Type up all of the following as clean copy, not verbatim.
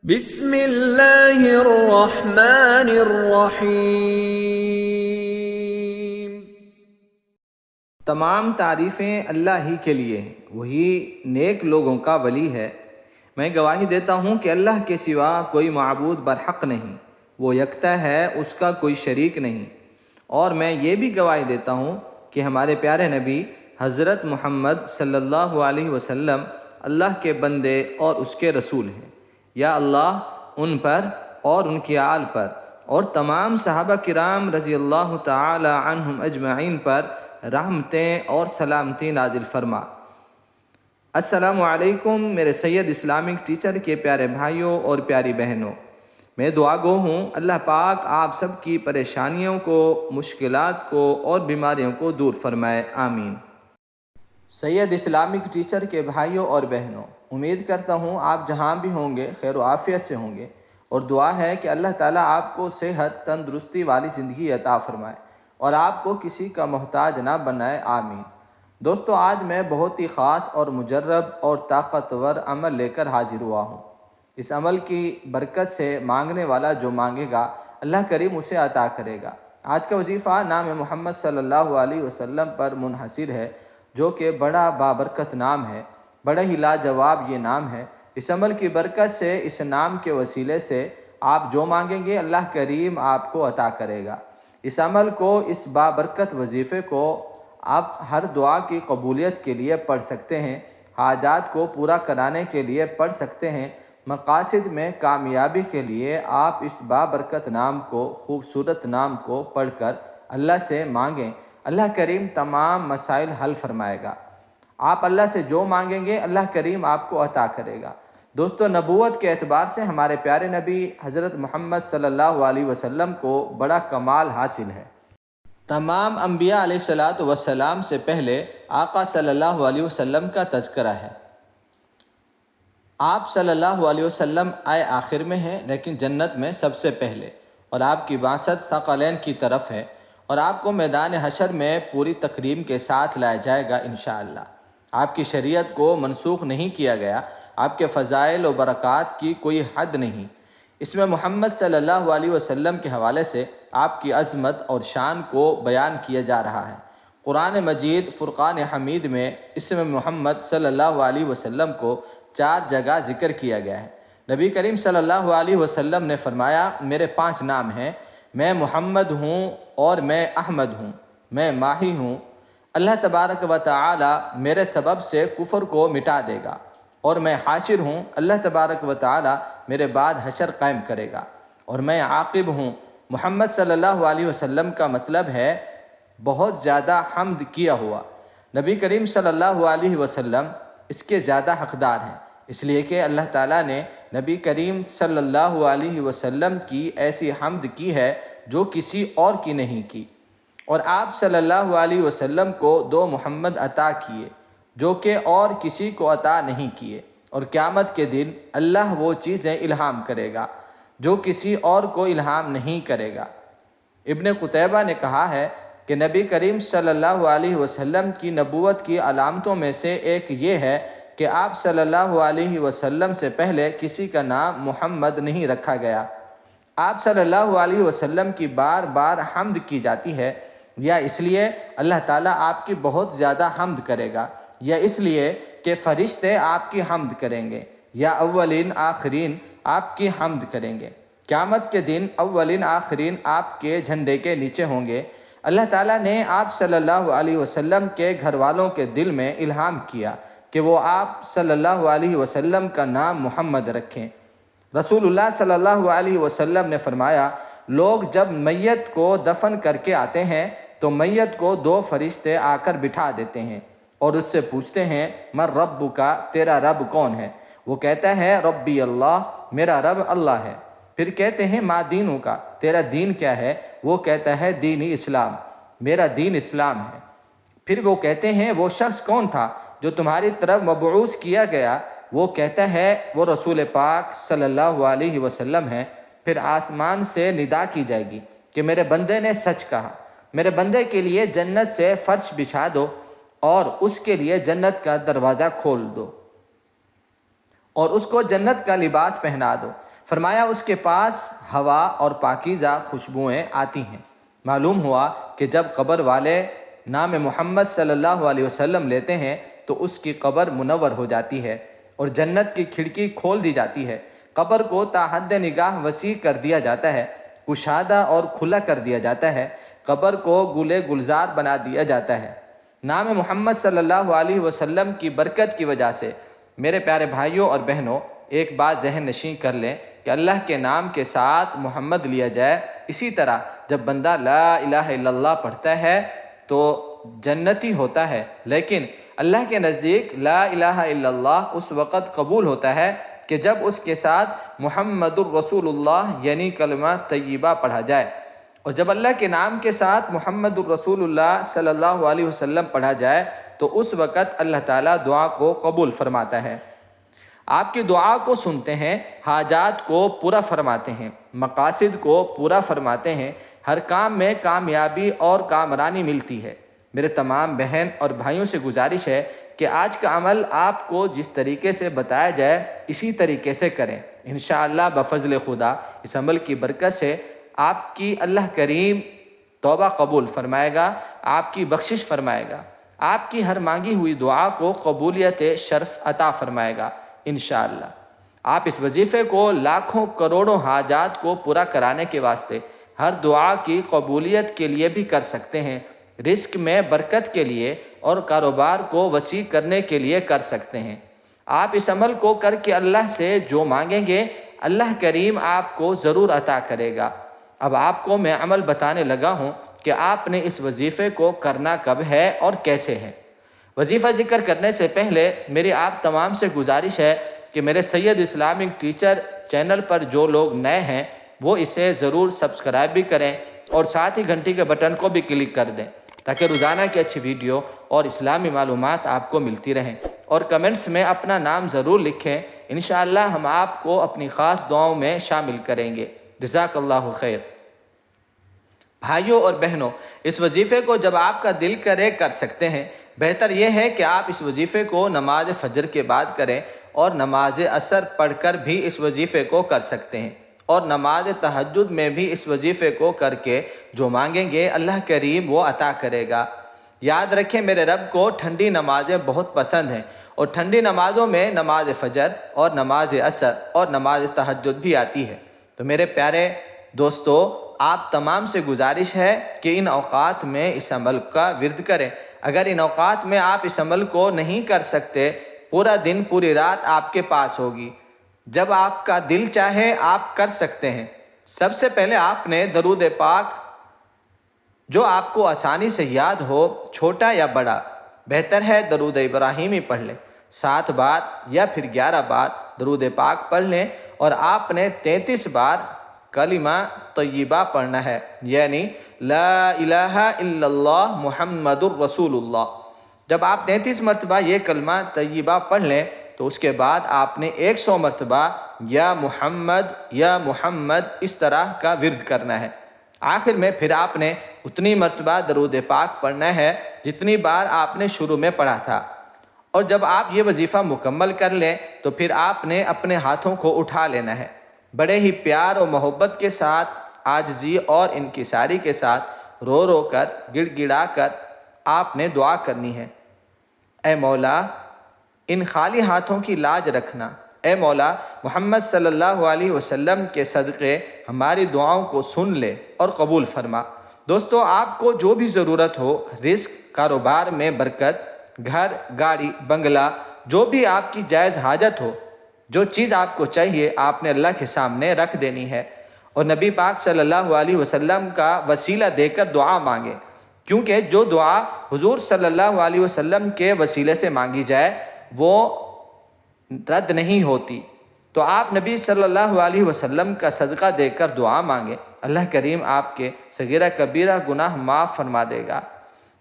بسم اللہ الرحمن الرحیم۔ تمام تعریفیں اللہ ہی کے لیے ہیں، وہی نیک لوگوں کا ولی ہے۔ میں گواہی دیتا ہوں کہ اللہ کے سوا کوئی معبود برحق نہیں، وہ یکتا ہے، اس کا کوئی شریک نہیں۔ اور میں یہ بھی گواہی دیتا ہوں کہ ہمارے پیارے نبی حضرت محمد صلی اللہ علیہ وسلم اللہ کے بندے اور اس کے رسول ہیں۔ یا اللہ ان پر اور ان کی آل پر اور تمام صحابہ کرام رضی اللہ تعالی عنہم اجمعین پر رحمتیں اور سلامتی نازل فرما۔ السلام علیکم میرے سید اسلامک ٹیچر کے پیارے بھائیوں اور پیاری بہنوں، میں دعا گو ہوں اللہ پاک آپ سب کی پریشانیوں کو، مشکلات کو اور بیماریوں کو دور فرمائے، آمین۔ سید اسلامک ٹیچر کے بھائیوں اور بہنوں، امید کرتا ہوں آپ جہاں بھی ہوں گے خیر و عافیت سے ہوں گے، اور دعا ہے کہ اللہ تعالیٰ آپ کو صحت تندرستی والی زندگی عطا فرمائے اور آپ کو کسی کا محتاج نہ بنائے، آمین۔ دوستو، آج میں بہت ہی خاص اور مجرب اور طاقتور عمل لے کر حاضر ہوا ہوں۔ اس عمل کی برکت سے مانگنے والا جو مانگے گا اللہ کریم اسے عطا کرے گا۔ آج کا وظیفہ نام محمد صلی اللہ علیہ وسلم پر منحصر ہے، جو کہ بڑا بابرکت نام ہے، بڑا ہی لاجواب یہ نام ہے۔ اس عمل کی برکت سے، اس نام کے وسیلے سے آپ جو مانگیں گے اللہ کریم آپ کو عطا کرے گا۔ اس عمل کو، اس بابرکت وظیفے کو آپ ہر دعا کی قبولیت کے لیے پڑھ سکتے ہیں، حاجات کو پورا کرانے کے لیے پڑھ سکتے ہیں، مقاصد میں کامیابی کے لیے آپ اس بابرکت نام کو، خوبصورت نام کو پڑھ کر اللہ سے مانگیں، اللہ کریم تمام مسائل حل فرمائے گا۔ آپ اللہ سے جو مانگیں گے اللہ کریم آپ کو عطا کرے گا۔ دوستو، نبوت کے اعتبار سے ہمارے پیارے نبی حضرت محمد صلی اللہ علیہ وسلم کو بڑا کمال حاصل ہے۔ تمام انبیاء علیہ السلام سے پہلے آقا صلی اللہ علیہ وسلم کا تذکرہ ہے۔ آپ صلی اللہ علیہ وسلم آئے آخر میں ہیں، لیکن جنت میں سب سے پہلے، اور آپ کی بعثت ثقلین کی طرف ہے، اور آپ کو میدان حشر میں پوری تکریم کے ساتھ لایا جائے گا انشاءاللہ۔ آپ کی شریعت کو منسوخ نہیں کیا گیا، آپ کے فضائل و برکات کی کوئی حد نہیں۔ اس میں محمد صلی اللہ علیہ وسلم کے حوالے سے آپ کی عظمت اور شان کو بیان کیا جا رہا ہے۔ قرآن مجید فرقان حمید میں اسم محمد صلی اللہ علیہ وسلم کو 4 جگہ ذکر کیا گیا ہے۔ نبی کریم صلی اللہ علیہ وسلم نے فرمایا، میرے 5 نام ہیں، میں محمد ہوں اور میں احمد ہوں، میں ماہی ہوں۔ اللہ تبارک و تعالی میرے سبب سے کفر کو مٹا دے گا، اور میں حاشر ہوں، اللہ تبارک و تعالی میرے بعد حشر قائم کرے گا، اور میں عاقب ہوں۔ محمد صلی اللہ علیہ وسلم کا مطلب ہے بہت زیادہ حمد کیا ہوا۔ نبی کریم صلی اللہ علیہ وسلم اس کے زیادہ حقدار ہیں، اس لیے کہ اللہ تعالیٰ نے نبی کریم صلی اللہ علیہ وسلم کی ایسی حمد کی ہے جو کسی اور کی نہیں کی، اور آپ صلی اللہ علیہ وسلم کو 2 محمد عطا کیے جو کہ اور کسی کو عطا نہیں کیے، اور قیامت کے دن اللہ وہ چیزیں الہام کرے گا جو کسی اور کو الہام نہیں کرے گا۔ ابن قتیبہ نے کہا ہے کہ نبی کریم صلی اللہ علیہ وسلم کی نبوت کی علامتوں میں سے ایک یہ ہے کہ آپ صلی اللہ علیہ وسلم سے پہلے کسی کا نام محمد نہیں رکھا گیا۔ آپ صلی اللہ علیہ وسلم کی بار بار حمد کی جاتی ہے، یا اس لیے اللہ تعالیٰ آپ کی بہت زیادہ حمد کرے گا، یا اس لیے کہ فرشتے آپ کی حمد کریں گے، یا اولین آخرین آپ کی حمد کریں گے۔ قیامت کے دن اولین آخرین آپ کے جھنڈے کے نیچے ہوں گے۔ اللہ تعالیٰ نے آپ صلی اللہ علیہ وسلم کے گھر والوں کے دل میں الہام کیا کہ وہ آپ صلی اللہ علیہ وسلم کا نام محمد رکھیں۔ رسول اللہ صلی اللہ علیہ وسلم نے فرمایا، لوگ جب میت کو دفن کر کے آتے ہیں تو میت کو 2 فرشتے آ کر بٹھا دیتے ہیں اور اس سے پوچھتے ہیں، من ربک، تیرا رب کون ہے؟ وہ کہتا ہے، ربی اللہ، میرا رب اللہ ہے۔ پھر کہتے ہیں، ما دینک، تیرا دین کیا ہے؟ وہ کہتا ہے، دینی اسلام، میرا دین اسلام ہے۔ پھر وہ کہتے ہیں، وہ شخص کون تھا جو تمہاری طرف مبعوث کیا گیا؟ وہ کہتا ہے، وہ رسول پاک صلی اللہ علیہ وسلم ہے۔ پھر آسمان سے ندا کی جائے گی کہ میرے بندے نے سچ کہا، میرے بندے کے لیے جنت سے فرش بچھا دو اور اس کے لیے جنت کا دروازہ کھول دو اور اس کو جنت کا لباس پہنا دو۔ فرمایا اس کے پاس ہوا اور پاکیزہ خوشبوئیں آتی ہیں۔ معلوم ہوا کہ جب قبر والے نام محمد صلی اللہ علیہ وسلم لیتے ہیں تو اس کی قبر منور ہو جاتی ہے اور جنت کی کھڑکی کھول دی جاتی ہے، قبر کو تا حد نگاہ وسیع کر دیا جاتا ہے، کشادہ اور کھلا کر دیا جاتا ہے، قبر کو گلے گلزار بنا دیا جاتا ہے۔ نام محمد صلی اللہ علیہ وسلم کی برکت کی وجہ سے میرے پیارے بھائیوں اور بہنوں ایک بات ذہن نشین کر لیں کہ اللہ کے نام کے ساتھ محمد لیا جائے۔ اسی طرح جب بندہ لا الہ الا اللہ پڑھتا ہے تو جنتی ہوتا ہے، لیکن اللہ کے نزدیک لا الہ الا اللہ اس وقت قبول ہوتا ہے کہ جب اس کے ساتھ محمد الرسول اللہ یعنی کلمہ طیبہ پڑھا جائے، اور جب اللہ کے نام کے ساتھ محمد الرسول اللہ صلی اللہ علیہ وسلم پڑھا جائے تو اس وقت اللہ تعالیٰ دعا کو قبول فرماتا ہے، آپ کی دعا کو سنتے ہیں، حاجات کو پورا فرماتے ہیں، مقاصد کو پورا فرماتے ہیں، ہر کام میں کامیابی اور کامرانی ملتی ہے۔ میرے تمام بہن اور بھائیوں سے گزارش ہے کہ آج کا عمل آپ کو جس طریقے سے بتایا جائے اسی طریقے سے کریں۔ انشاءاللہ بفضل خدا اس عمل کی برکت سے آپ کی اللہ کریم توبہ قبول فرمائے گا، آپ کی بخشش فرمائے گا، آپ کی ہر مانگی ہوئی دعا کو قبولیت شرف عطا فرمائے گا انشاءاللہ۔ آپ اس وظیفے کو لاکھوں کروڑوں حاجات کو پورا کرانے کے واسطے ہر دعا کی قبولیت کے لیے بھی کر سکتے ہیں، رزق میں برکت کے لیے اور کاروبار کو وسیع کرنے کے لیے کر سکتے ہیں۔ آپ اس عمل کو کر کے اللہ سے جو مانگیں گے اللہ کریم آپ کو ضرور عطا کرے گا۔ اب آپ کو میں عمل بتانے لگا ہوں کہ آپ نے اس وظیفے کو کرنا کب ہے اور کیسے ہے۔ وظیفہ ذکر کرنے سے پہلے میری آپ تمام سے گزارش ہے کہ میرے سید اسلامک ٹیچر چینل پر جو لوگ نئے ہیں وہ اسے ضرور سبسکرائب بھی کریں اور ساتھ ہی گھنٹی کے بٹن کو بھی کلک کر دیں تاکہ روزانہ کی اچھی ویڈیو اور اسلامی معلومات آپ کو ملتی رہیں، اور کمنٹس میں اپنا نام ضرور لکھیں، انشاءاللہ ہم آپ کو اپنی خاص دعاؤں میں شامل کریں گے۔ جزاک اللہ خیر۔ بھائیوں اور بہنوں، اس وظیفے کو جب آپ کا دل کرے کر سکتے ہیں۔ بہتر یہ ہے کہ آپ اس وظیفے کو نماز فجر کے بعد کریں اور نماز عصر پڑھ کر بھی اس وظیفے کو کر سکتے ہیں، اور نماز تہجد میں بھی اس وظیفے کو کر کے جو مانگیں گے اللہ کریم وہ عطا کرے گا۔ یاد رکھیں میرے رب کو ٹھنڈی نمازیں بہت پسند ہیں، اور ٹھنڈی نمازوں میں نماز فجر اور نماز عصر اور نماز تہجد بھی آتی ہے۔ تو میرے پیارے دوستو، آپ تمام سے گزارش ہے کہ ان اوقات میں اس عمل کا ورد کریں۔ اگر ان اوقات میں آپ اس عمل کو نہیں کر سکتے، پورا دن پوری رات آپ کے پاس ہوگی، جب آپ کا دل چاہے آپ کر سکتے ہیں۔ سب سے پہلے آپ نے درود پاک جو آپ کو آسانی سے یاد ہو، چھوٹا یا بڑا، بہتر ہے درود ابراہیمی پڑھ لیں، 7 بار یا پھر 11 بار درود پاک پڑھ لیں، اور آپ نے 33 بار کلمہ طیبہ پڑھنا ہے، یعنی لا الہ الا اللہ محمد الرسول اللہ۔ جب آپ 33 مرتبہ یہ کلمہ طیبہ پڑھ لیں تو اس کے بعد آپ نے 100 مرتبہ یا محمد اس طرح کا ورد کرنا ہے۔ آخر میں پھر آپ نے اتنی مرتبہ درود پاک پڑھنا ہے جتنی بار آپ نے شروع میں پڑھا تھا، اور جب آپ یہ وظیفہ مکمل کر لیں تو پھر آپ نے اپنے ہاتھوں کو اٹھا لینا ہے، بڑے ہی پیار اور محبت کے ساتھ، عاجزی اور انکساری کے ساتھ، رو رو کر، گڑ گڑا کر آپ نے دعا کرنی ہے۔ اے مولا، ان خالی ہاتھوں کی لاج رکھنا۔ اے مولا، محمد صلی اللہ علیہ وسلم کے صدقے ہماری دعاؤں کو سن لے اور قبول فرما۔ دوستو، آپ کو جو بھی ضرورت ہو، رزق، کاروبار میں برکت، گھر، گاڑی، بنگلہ، جو بھی آپ کی جائز حاجت ہو، جو چیز آپ کو چاہیے آپ نے اللہ کے سامنے رکھ دینی ہے، اور نبی پاک صلی اللہ علیہ وسلم کا وسیلہ دے کر دعا مانگے، کیونکہ جو دعا حضور صلی اللہ علیہ وسلم کے وسیلے سے مانگی جائے وہ رد نہیں ہوتی۔ تو آپ نبی صلی اللہ علیہ وسلم کا صدقہ دے کر دعا مانگیں، اللہ کریم آپ کے صغیرہ کبیرہ گناہ معاف فرما دے گا۔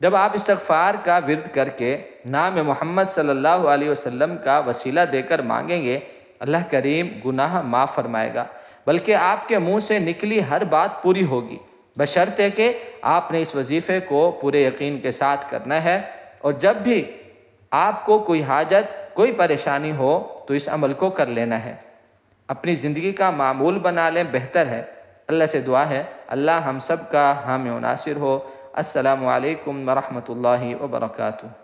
جب آپ استغفار کا ورد کر کے نام محمد صلی اللہ علیہ وسلم کا وسیلہ دے کر مانگیں گے، اللہ کریم گناہ معاف فرمائے گا، بلکہ آپ کے منہ سے نکلی ہر بات پوری ہوگی، بشرطے کہ آپ نے اس وظیفے کو پورے یقین کے ساتھ کرنا ہے، اور جب بھی آپ کو کوئی حاجت، کوئی پریشانی ہو تو اس عمل کو کر لینا ہے۔ اپنی زندگی کا معمول بنا لیں، بہتر ہے۔ اللہ سے دعا ہے اللہ ہم سب کا حامی و ناصر ہو۔ السلام علیکم ورحمۃ اللہ وبرکاتہ۔